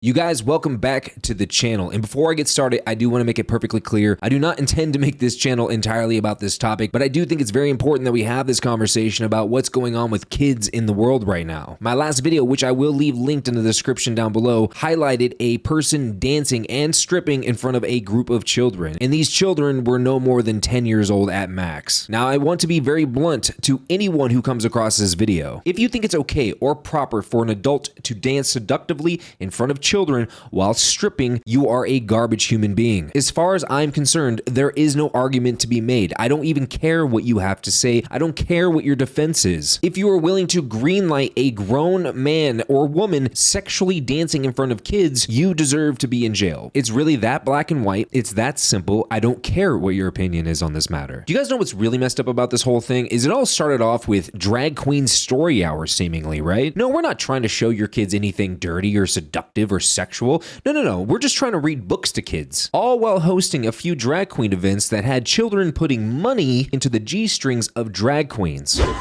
You guys, welcome back to the channel. And before I get started, I do want to make it perfectly clear. I do not intend to make this channel entirely about this topic, but I do think it's very important that we have this conversation about what's going on with kids in the world right now. My last video, which I will leave linked in the description down below, highlighted a person dancing and stripping in front of a group of children. And these children were no more than 10 years old at max. Now, I want to be very blunt to anyone who comes across this video. If you think it's okay or proper for an adult to dance seductively in front of children while stripping, you are a garbage human being. As far as I'm concerned, there is no argument to be made. I don't even care what you have to say. I don't care what your defense is. If you are willing to greenlight a grown man or woman sexually dancing in front of kids, you deserve to be in jail. It's really that black and white. It's that simple. I don't care what your opinion is on this matter. Do you guys know what's really messed up about this whole thing? Is it all started off with drag queen story hour seemingly, right? No, we're not trying to show your kids anything dirty or seductive or sexual. No. We're just trying to read books to kids. All while hosting a few drag queen events that had children putting money into the G-strings of drag queens. Telling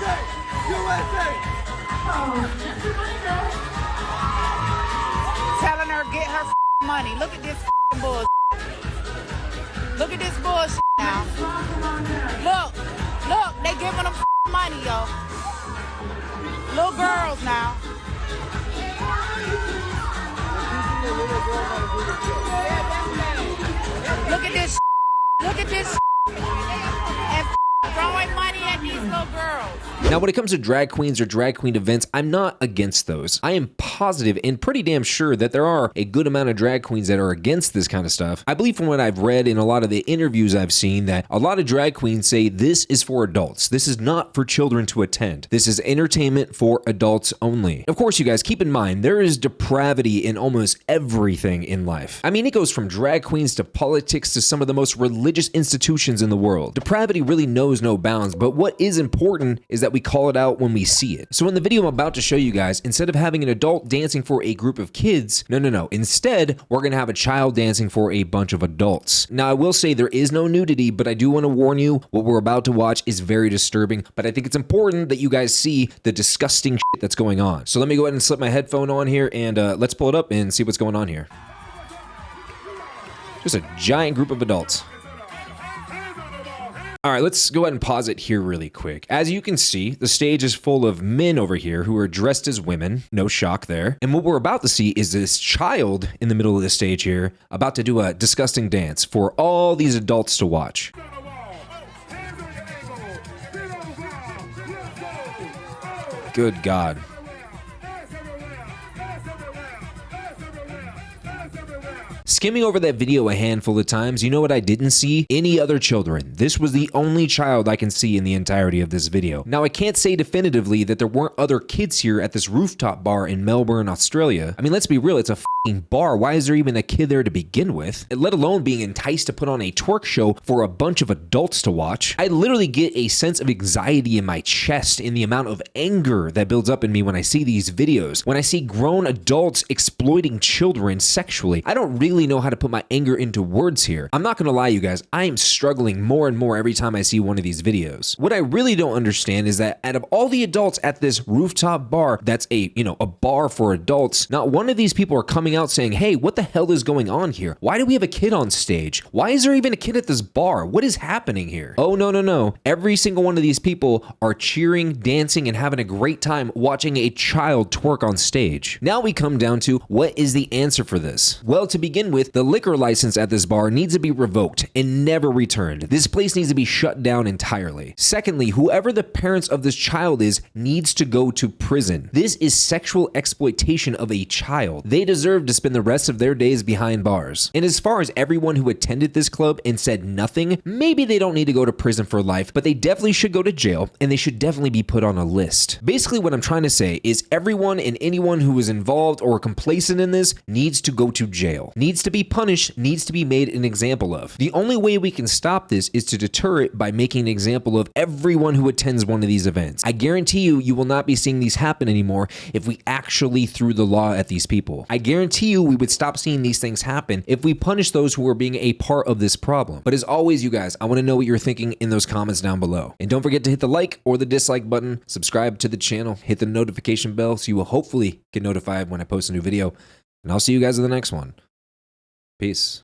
her get her money. Look at this bullshit. Look at this bullshit now. Look, they giving them money, yo. Little girls now. Look at this. Look at this. And throwing money at these little girls. Now, when it comes to drag queens or drag queen events, I'm not against those. I am positive and pretty damn sure that there are a good amount of drag queens that are against this kind of stuff. I believe from what I've read in a lot of the interviews I've seen that a lot of drag queens say this is for adults. This is not for children to attend. This is entertainment for adults only. Of course, you guys, keep in mind, there is depravity in almost everything in life. I mean, it goes from drag queens to politics to some of the most religious institutions in the world. Depravity really knows no bounds, but what is important is that we call it out when we see it. So in the video I'm about to show you guys, instead of having an adult dancing for a group of kids, no. Instead, we're gonna have a child dancing for a bunch of adults. Now, I will say there is no nudity, but I do want to warn you, what we're about to watch is very disturbing, but I think it's important that you guys see the disgusting shit that's going on. So let me go ahead and slip my headphone on here and let's pull it up and see what's going on here. Just a giant group of adults. All right, let's go ahead and pause it here really quick. As you can see, the stage is full of men over here who are dressed as women. No shock there. And what we're about to see is this child in the middle of the stage here about to do a disgusting dance for all these adults to watch. Good God. Skimming over that video a handful of times, you know what I didn't see? Any other children. This was the only child I can see in the entirety of this video. Now, I can't say definitively that there weren't other kids here at this rooftop bar in Melbourne, Australia. I mean, let's be real, it's a f***ing bar. Why is there even a kid there to begin with? Let alone being enticed to put on a twerk show for a bunch of adults to watch. I literally get a sense of anxiety in my chest in the amount of anger that builds up in me when I see these videos. When I see grown adults exploiting children sexually, I don't really know how to put my anger into words here. I'm not gonna lie, you guys, I am struggling more and more every time I see one of these videos. What I really don't understand is that out of all the adults at this rooftop bar, that's a bar for adults, not one of these people are coming out saying, hey, what the hell is going on here? Why do we have a kid on stage? Why is there even a kid at this bar? What is happening here? Oh, no. Every single one of these people are cheering, dancing, and having a great time watching a child twerk on stage. Now we come down to, what is the answer for this? Well, to begin with, the liquor license at this bar needs to be revoked and never returned. This place needs to be shut down entirely. Secondly, whoever the parents of this child is needs to go to prison. This is sexual exploitation of a child. They deserve to spend the rest of their days behind bars. And as far as everyone who attended this club and said nothing, maybe they don't need to go to prison for life, but they definitely should go to jail and they should definitely be put on a list. Basically, what I'm trying to say is everyone and anyone who was involved or complacent in this needs to go to jail, needs to be punished, needs to be made an example of. The only way we can stop this is to deter it by making an example of everyone who attends one of these events. I guarantee you will not be seeing these happen anymore if we actually threw the law at these people. I guarantee you we would stop seeing these things happen if we punish those who are being a part of this problem. But as always, you guys, I want to know what you're thinking in those comments down below. And don't forget to hit the like or the dislike button, subscribe to the channel, hit the notification bell so you will hopefully get notified when I post a new video. And I'll see you guys in the next one. Peace.